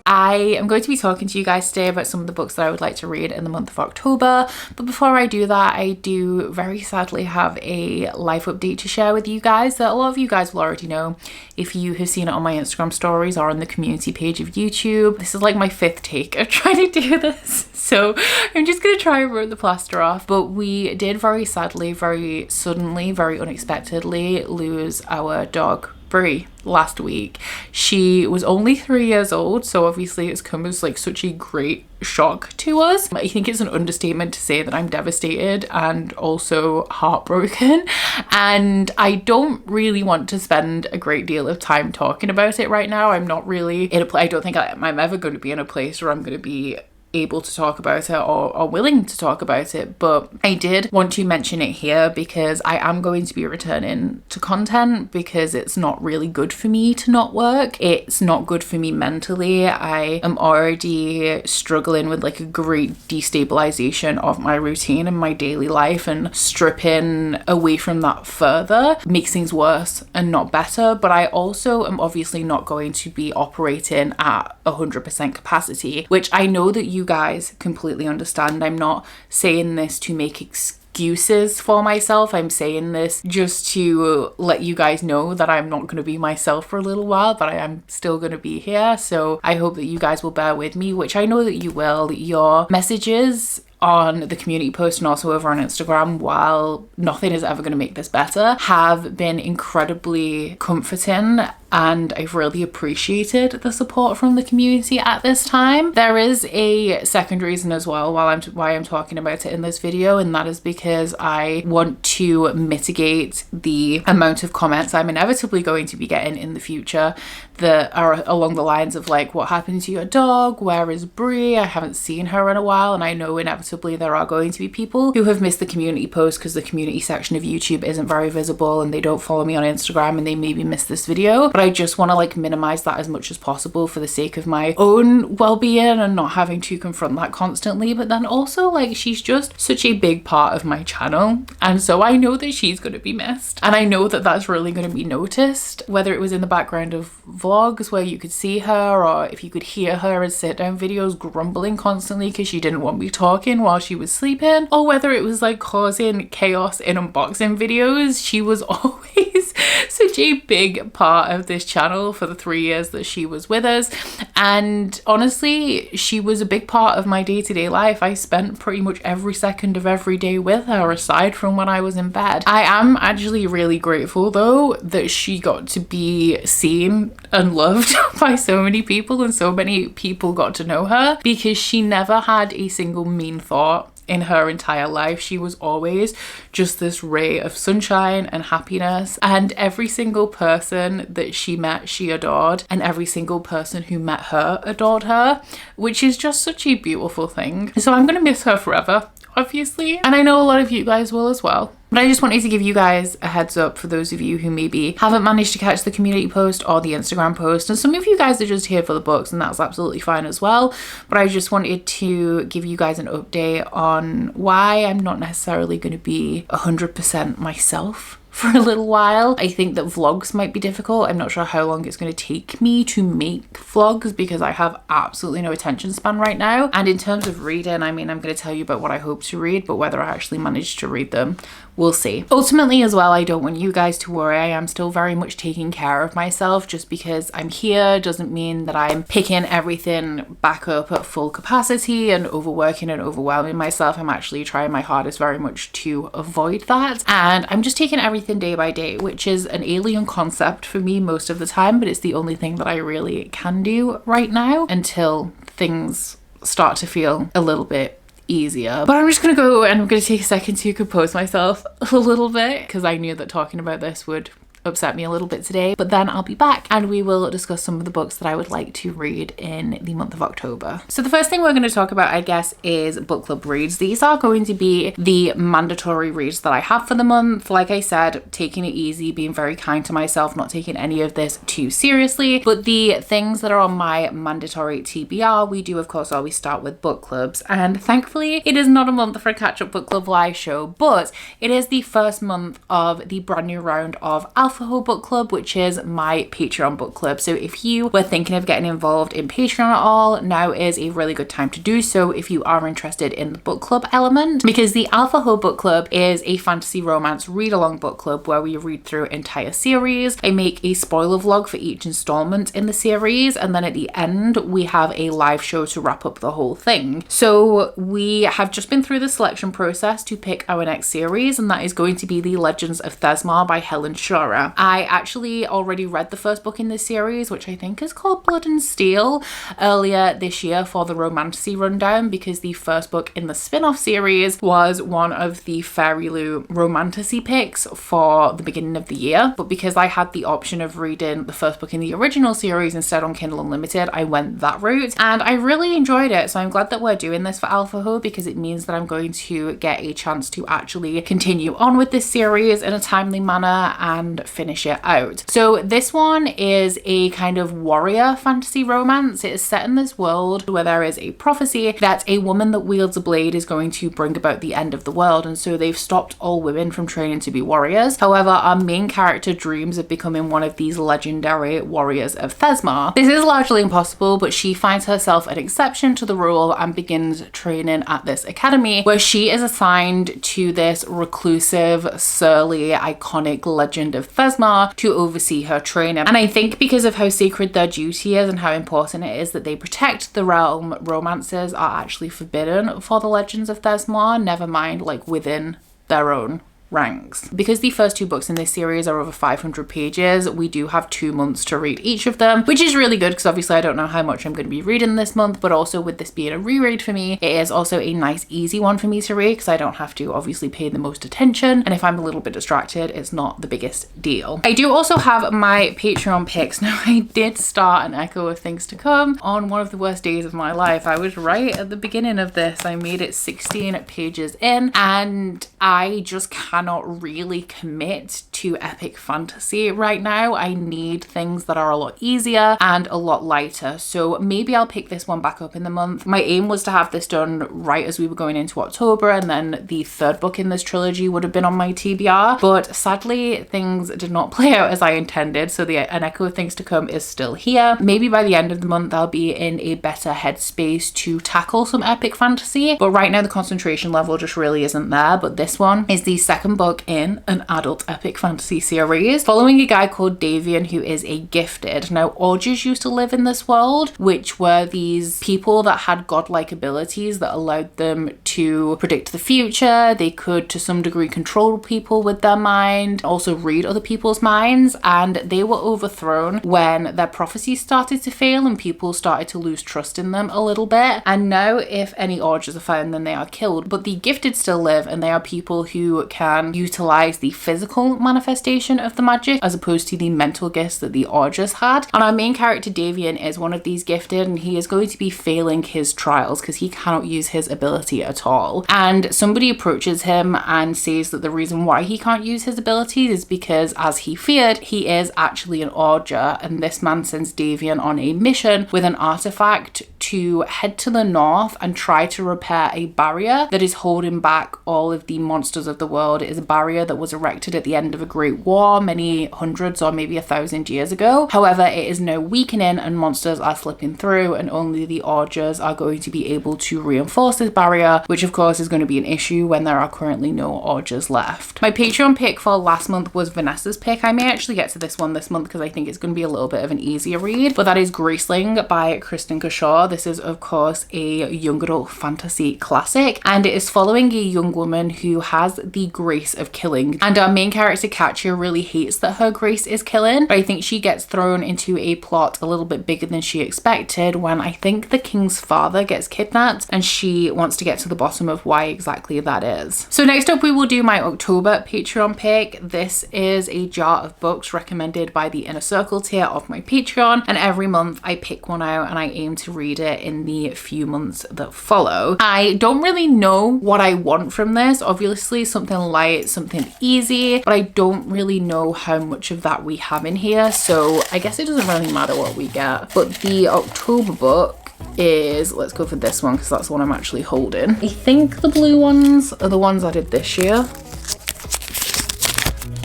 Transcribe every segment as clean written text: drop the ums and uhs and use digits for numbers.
I am going to be talking to you guys today about some of the books that I would like to read in the month of October. But before I do that, I do very sadly have a life update to share with you guys that a lot of you guys will already know if you have seen it on my Instagram stories or on the community page of YouTube. This is like my 5th take of trying to do this, so I'm just gonna try and rip the plaster off. But we did very sadly, very suddenly, very unexpectedly lose our dog Brie last week. She was only 3 years old, so obviously it's come as like such a great shock to us. I think it's an understatement to say that I'm devastated and also heartbroken, and I don't really want to spend a great deal of time talking about it right now. I'm not really in a place, I don't think I'm ever going to be in a place where I'm going to be able to talk about it or willing to talk about it, but I did want to mention it here because I am going to be returning to content because it's not really good for me to not work. It's not good for me mentally. I am already struggling with like a great destabilization of my routine and my daily life, and stripping away from that further makes things worse and not better. But I also am obviously not going to be operating at 100% capacity, which I know that you guys completely understand. I'm not saying this to make excuses for myself. I'm saying this just to let you guys know that I'm not going to be myself for a little while, but I am still going to be here. So I hope that you guys will bear with me, which I know that you will. Your messages on the community post and also over on Instagram, while nothing is ever going to make this better, have been incredibly comforting, and I've really appreciated the support from the community at this time. There is a second reason as well why I'm talking about it in this video, and that is because I want to mitigate the amount of comments I'm inevitably going to be getting in the future that are along the lines of like, what happened to your dog? Where is Brie? I haven't seen her in a while. And I know inevitably there are going to be people who have missed the community post because the community section of YouTube isn't very visible and they don't follow me on Instagram and they maybe missed this video. But I just want to like minimize that as much as possible for the sake of my own well-being and not having to confront that constantly. But then also, like, she's just such a big part of my channel, and so I know that she's going to be missed, and I know that that's really going to be noticed, whether it was in the background of vlogs where you could see her, or if you could hear her in sit down videos grumbling constantly because she didn't want me talking while she was sleeping, or whether it was like causing chaos in unboxing videos. She was always such a big part of this channel for the 3 years that she was with us, and honestly she was a big part of my day-to-day life. I spent pretty much every second of every day with her aside from when I was in bed. I am actually really grateful though that she got to be seen and loved by so many people, and so many people got to know her, because she never had a single mean thought in her entire life. She was always just this ray of sunshine and happiness, and every single person that she met she adored, and every single person who met her adored her, which is just such a beautiful thing. So I'm gonna miss her forever, obviously, and I know a lot of you guys will as well. But I just wanted to give you guys a heads up for those of you who maybe haven't managed to catch the community post or the Instagram post. And some of you guys are just here for the books, and that's absolutely fine as well. But I just wanted to give you guys an update on why I'm not necessarily going to be 100% myself for a little while. I think that vlogs might be difficult. I'm not sure how long it's going to take me to make vlogs because I have absolutely no attention span right now. And in terms of reading, I mean, I'm going to tell you about what I hope to read, but whether I actually manage to read them, we'll see. Ultimately as well, I don't want you guys to worry. I am still very much taking care of myself. Just because I'm here doesn't mean that I'm picking everything back up at full capacity and overworking and overwhelming myself. I'm actually trying my hardest very much to avoid that. And I'm just taking everything day by day, which is an alien concept for me most of the time, but it's the only thing that I really can do right now until things start to feel a little bit easier. But I'm just gonna go and I'm gonna take a second to compose myself a little bit because I knew that talking about this would upset me a little bit today, but then I'll be back and we will discuss some of the books that I would like to read in the month of October. So the first thing we're going to talk about, I guess, is book club reads. These are going to be the mandatory reads that I have for the month. Like I said, taking it easy, being very kind to myself, not taking any of this too seriously. But the things that are on my mandatory TBR, we do of course always start with book clubs, and thankfully it is not a month for a catch-up book club live show, but it is the first month of the brand new round of alpha Alpha Ho Book Club, which is my Patreon book club. So if you were thinking of getting involved in Patreon at all, now is a really good time to do so if you are interested in the book club element, because the Alpha Ho Book Club is a fantasy romance read-along book club where we read through entire series. I make a spoiler vlog for each installment in the series, and then at the end we have a live show to wrap up the whole thing. So we have just been through the selection process to pick our next series, and that is going to be The Legends of Thesmar by Helen Shura. I actually already read the first book in this series, which I think is called Blood and Steel, earlier this year for the Romantasy rundown, because the first book in the spin-off series was one of the Fairy Lou Romantasy picks for the beginning of the year. But because I had the option of reading the first book in the original series instead on Kindle Unlimited, I went that route and I really enjoyed it. So I'm glad that we're doing this for Alpha Ho, because it means that I'm going to get a chance to actually continue on with this series in a timely manner and finish it out. So this one is a kind of warrior fantasy romance. It is set in this world where there is a prophecy that a woman that wields a blade is going to bring about the end of the world, and so they've stopped all women from training to be warriors. However, our main character dreams of becoming one of these legendary warriors of Thesmar. This is largely impossible, but she finds herself an exception to the rule and begins training at this academy, where she is assigned to this reclusive, surly, iconic legend of Thesmar to oversee her training. And I think because of how sacred their duty is and how important it is that they protect the realm, romances are actually forbidden for the Legends of Thesmar, never mind like within their own ranks. Because the first two books in this series are over 500 pages, we do have 2 months to read each of them, which is really good because obviously I don't know how much I'm going to be reading this month, but also with this being a reread for me, it is also a nice easy one for me to read because I don't have to obviously pay the most attention, and if I'm a little bit distracted, it's not the biggest deal. I do also have my Patreon picks. Now, I did start an Echo of Things to Come on one of the worst days of my life. I was right at the beginning of this. I made it 16 pages in, and I just cannot really commit to epic fantasy right now. I need things that are a lot easier and a lot lighter. So maybe I'll pick this one back up in the month. My aim was to have this done right as we were going into October, and then the third book in this trilogy would have been on my TBR. But sadly, things did not play out as I intended. So An Echo of Things to Come is still here. Maybe by the end of the month, I'll be in a better headspace to tackle some epic fantasy. But right now, the concentration level just really isn't there. But this one is the second book in an adult epic fantasy series, following a guy called Davian who is a gifted. Now, Orges used to live in this world, which were these people that had godlike abilities that allowed them to predict the future. They could, to some degree, control people with their mind, also read other people's minds, and they were overthrown when their prophecies started to fail and people started to lose trust in them a little bit. And now, if any Orges are found, then they are killed. But the gifted still live, and they are people who can utilize the physical manifestation of the magic as opposed to the mental gifts that the Orges had. And our main character Davian is one of these gifted, and he is going to be failing his trials because he cannot use his ability at all. And somebody approaches him and says that the reason why he can't use his abilities is because, as he feared, he is actually an Orge, and this man sends Davian on a mission with an artifact to head to the north and try to repair a barrier that is holding back all of the monsters of the world. It is a barrier that was erected at the end of a great war many hundreds or maybe 1,000 years ago. However, it is now weakening and monsters are slipping through, and only the Orges are going to be able to reinforce this barrier, which of course is going to be an issue when there are currently no Orges left. My Patreon pick for last month was Vanessa's pick. I may actually get to this one this month because I think it's going to be a little bit of an easier read, but that is Graceling by Kristen Kershaw. This is of course a young adult fantasy classic, and it is following a young woman who has the grace of killing, and our main character Katya really hates that her grace is killing, but I think she gets thrown into a plot a little bit bigger than she expected when I think the king's father gets kidnapped, and she wants to get to the bottom of why exactly that is. So next up we will do my October Patreon pick. This is a jar of books recommended by the Inner Circle tier of my Patreon, and every month I pick one out and I aim to read it in the few months that follow. I don't really know what I want from this. Obviously something light, something easy, but I don't really know how much of that we have in here, so I guess it doesn't really matter what we get. But the October book is, let's go for this one because that's the one I'm actually holding. I think the blue ones are the ones I did this year.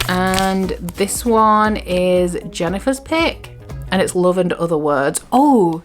And this one is Jennifer's pick, and it's Love and Other Words. Oh,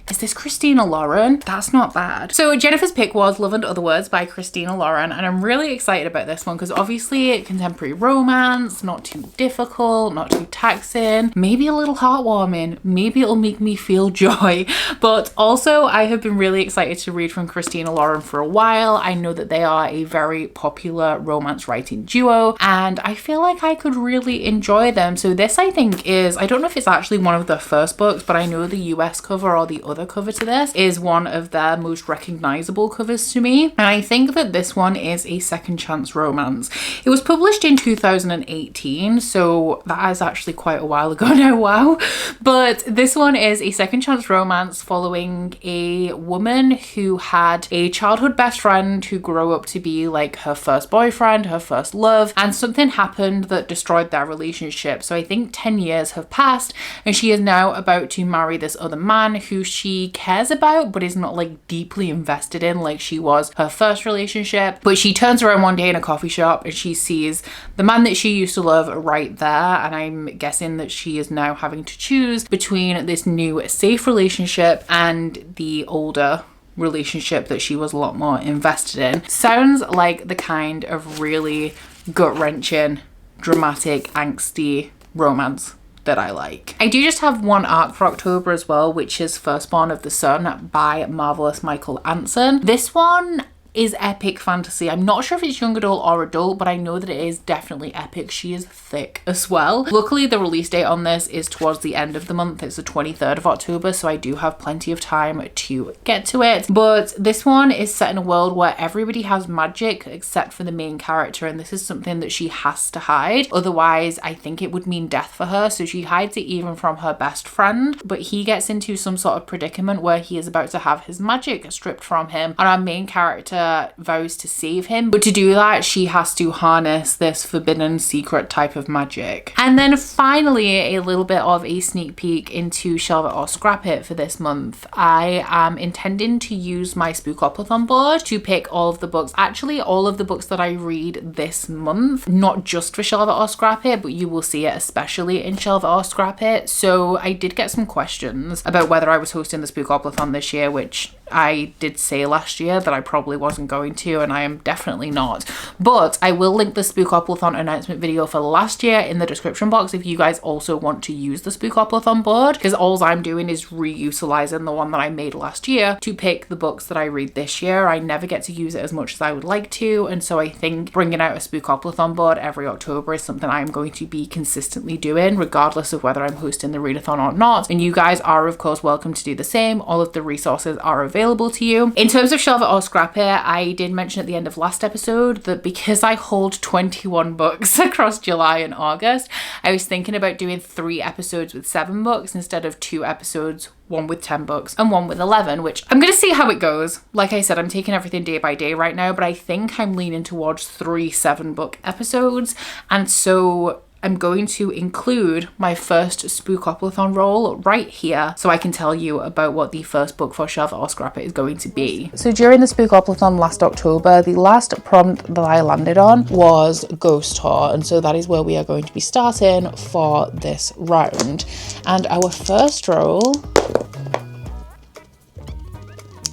is this Christina Lauren? That's not bad. So Jennifer's pick was Love and Other Words by Christina Lauren, and I'm really excited about this one because obviously contemporary romance, not too difficult, not too taxing, maybe a little heartwarming, maybe it'll make me feel joy. But also I have been really excited to read from Christina Lauren for a while. I know that they are a very popular romance writing duo, and I feel like I could really enjoy them. So this, I think, is, I don't know if it's actually one of their first books, but I know the US cover or the other cover to this is one of their most recognizable covers to me, and I think that this one is a second chance romance. It was published in 2018, so that is actually quite a while ago now. Wow. But this one is a second chance romance following a woman who had a childhood best friend who grew up to be like her first boyfriend, her first love, and something happened that destroyed their relationship. So I think 10 years have passed, and she is now about to marry this other man who she cares about but is not like deeply invested in like she was her first relationship. But she turns around one day in a coffee shop and she sees the man that she used to love right there, and I'm guessing that she is now having to choose between this new safe relationship and the older relationship that she was a lot more invested in. Sounds like the kind of really gut-wrenching, dramatic, angsty romance that I like. I do just have one arc for October as well, which is Firstborn of the Sun by Marvelous Michael Anson. This one is epic fantasy. I'm not sure if it's young adult or adult, but I know that it is definitely epic. She is thick as well. Luckily, the release date on this is towards the end of the month. It's the 23rd of October, so I do have plenty of time to get to it. But this one is set in a world where everybody has magic except for the main character, and this is something that she has to hide. Otherwise, I think it would mean death for her, so she hides it even from her best friend. But he gets into some sort of predicament where he is about to have his magic stripped from him, and our main character vows to save him. But to do that, she has to harness this forbidden secret type of magic. And then finally, a little bit of a sneak peek into Shelve It or Scrap It for this month. I am intending to use my Spookathon board to pick all of the books, actually all of the books that I read this month, not just for Shelve It or Scrap It, but you will see it especially in Shelve It or Scrap It. So I did get some questions about whether I was hosting the Spookathon this year, which I did say last year that I probably wasn't going to, and I am definitely not. But I will link the Spookathon announcement video for last year in the description box if you guys also want to use the Spookathon board, because all I'm doing is reutilizing the one that I made last year to pick the books that I read this year. I never get to use it as much as I would like to, and so I think bringing out a Spookathon board every October is something I'm going to be consistently doing regardless of whether I'm hosting the readathon or not. And you guys are of course welcome to do the same. All of the resources are available to you. In terms of Shelve It or Scrap It, I did mention at the end of last episode that because I hold 21 books across July and August, I was thinking about doing 3 episodes with 7 books instead of 2 episodes, one with 10 books and one with 11, which I'm gonna see how it goes. Like I said, I'm taking everything day by day right now, but I think I'm leaning towards 3 7-book episodes, and so I'm going to include my first Spookathon roll right here so I can tell you about what the first book for Shelve It or Scrap It is going to be. So during the Spookathon last October, the last prompt that I landed on was Ghost Tour, and so that is where we are going to be starting for this round. And our first roll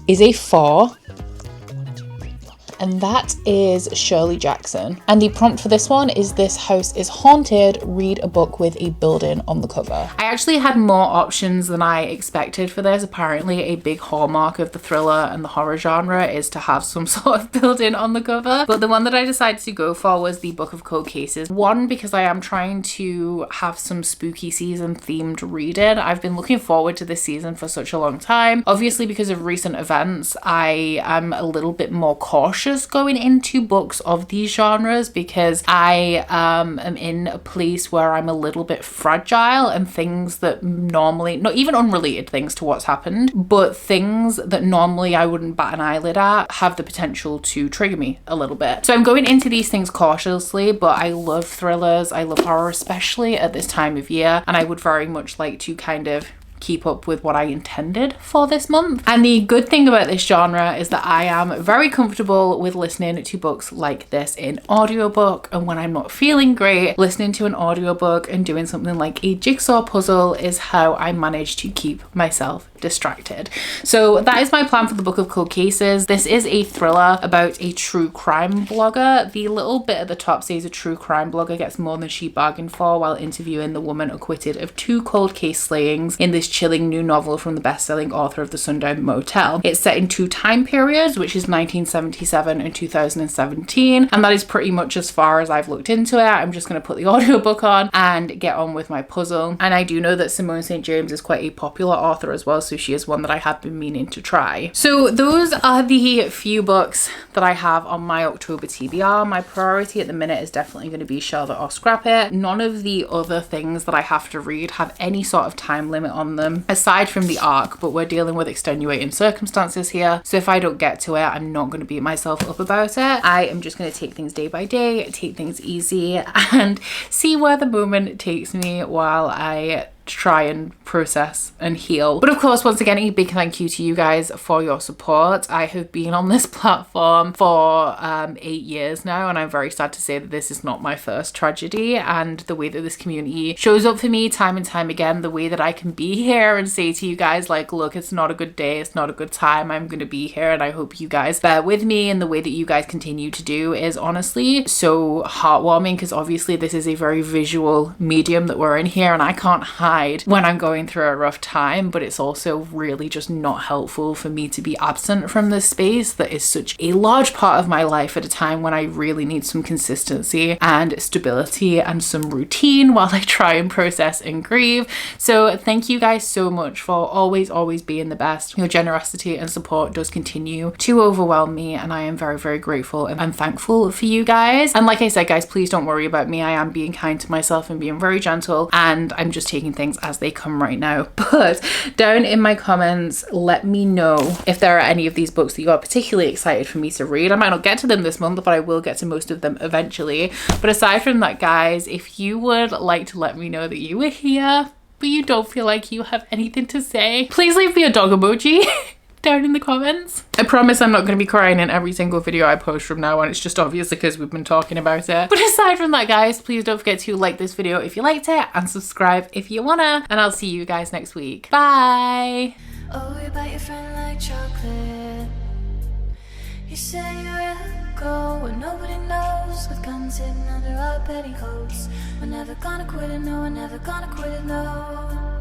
is a 4. And that is Shirley Jackson. And the prompt for this one is This House is Haunted, read a book with a building on the cover. I actually had more options than I expected for this. Apparently a big hallmark of the thriller and the horror genre is to have some sort of building on the cover. But the one that I decided to go for was the Book of Cold Cases. One, because I am trying to have some spooky season themed reading. I've been looking forward to this season for such a long time. Obviously because of recent events, I am a little bit more cautious going into books of these genres because I am in a place where I'm a little bit fragile, and things that normally, not even unrelated things to what's happened, but things that normally I wouldn't bat an eyelid at have the potential to trigger me a little bit. So I'm going into these things cautiously, but I love thrillers, I love horror, especially at this time of year, and I would very much like to kind of keep up with what I intended for this month. And the good thing about this genre is that I am very comfortable with listening to books like this in audiobook, and when I'm not feeling great, listening to an audiobook and doing something like a jigsaw puzzle is how I manage to keep myself distracted. So that is my plan for the Book of Cold Cases. This is a thriller about a true crime blogger. The little bit at the top says a true crime blogger gets more than she bargained for while interviewing the woman acquitted of 2 cold case slayings in this chilling new novel from the best-selling author of The Sundown Motel. It's set in 2 time periods, which is 1977 and 2017, and that is pretty much as far as I've looked into it. I'm just going to put the audiobook on and get on with my puzzle. And I do know that Simone St. James is quite a popular author as well, so she is one that I have been meaning to try. So those are the few books that I have on my October TBR. My priority at the minute is definitely going to be Charlotte or Scrap It. None of the other things that I have to read have any sort of time limit on them aside from the arc, but we're dealing with extenuating circumstances here, so if I don't get to it, I'm not going to beat myself up about it. I am just going to take things day by day, take things easy, and see where the moment takes me while I try and process and heal. But of course, once again, a big thank you to you guys for your support. I have been on this platform for 8 years now, and I'm very sad to say that this is not my first tragedy, and the way that this community shows up for me time and time again, the way that I can be here and say to you guys like, look, it's not a good day, it's not a good time, I'm gonna be here, and I hope you guys bear with me, and the way that you guys continue to do is honestly so heartwarming, because obviously this is a very visual medium that we're in here, and I can't hide when I'm going through a rough time, but it's also really just not helpful for me to be absent from this space that is such a large part of my life at a time when I really need some consistency and stability and some routine while I try and process and grieve. So thank you guys so much for always being the best. Your generosity and support does continue to overwhelm me, and I am very grateful and I'm thankful for you guys. And like I said, guys, please don't worry about me. I am being kind to myself and being very gentle, and I'm just taking things as they come right now. But down in my comments, let me know if there are any of these books that you are particularly excited for me to read. I might not get to them this month, but I will get to most of them eventually. But aside from that, guys, if you would like to let me know that you were here but you don't feel like you have anything to say, please leave me a dog emoji down in the comments. I promise I'm not going to be crying in every single video I post from now on. It's just obviously because we've been talking about it. But aside from that, guys, please don't forget to like this video if you liked it and subscribe if you wanna, and I'll see you guys next week. Bye. Oh, you bite your friend like chocolate. You say you will go where nobody knows, with guns hidden under our petticoats. We're never gonna quit it, no, we're never gonna quit it, no.